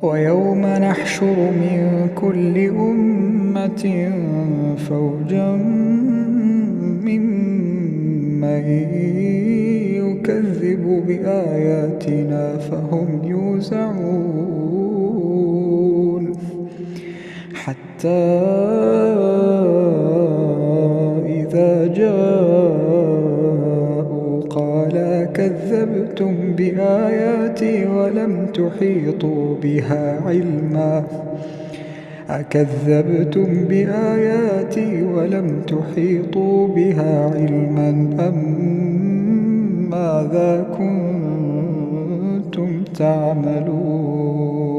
ويوم نحشر من كل أمة فوجا ممن يكذب بآياتنا فهم يوزعون حتى إذا جاءوا قال كذبتم بآياتي ولم تحيطوا بها علما أكذبتم بآياتي ولم تحيطوا بها علما أم ماذا كنتم تعملون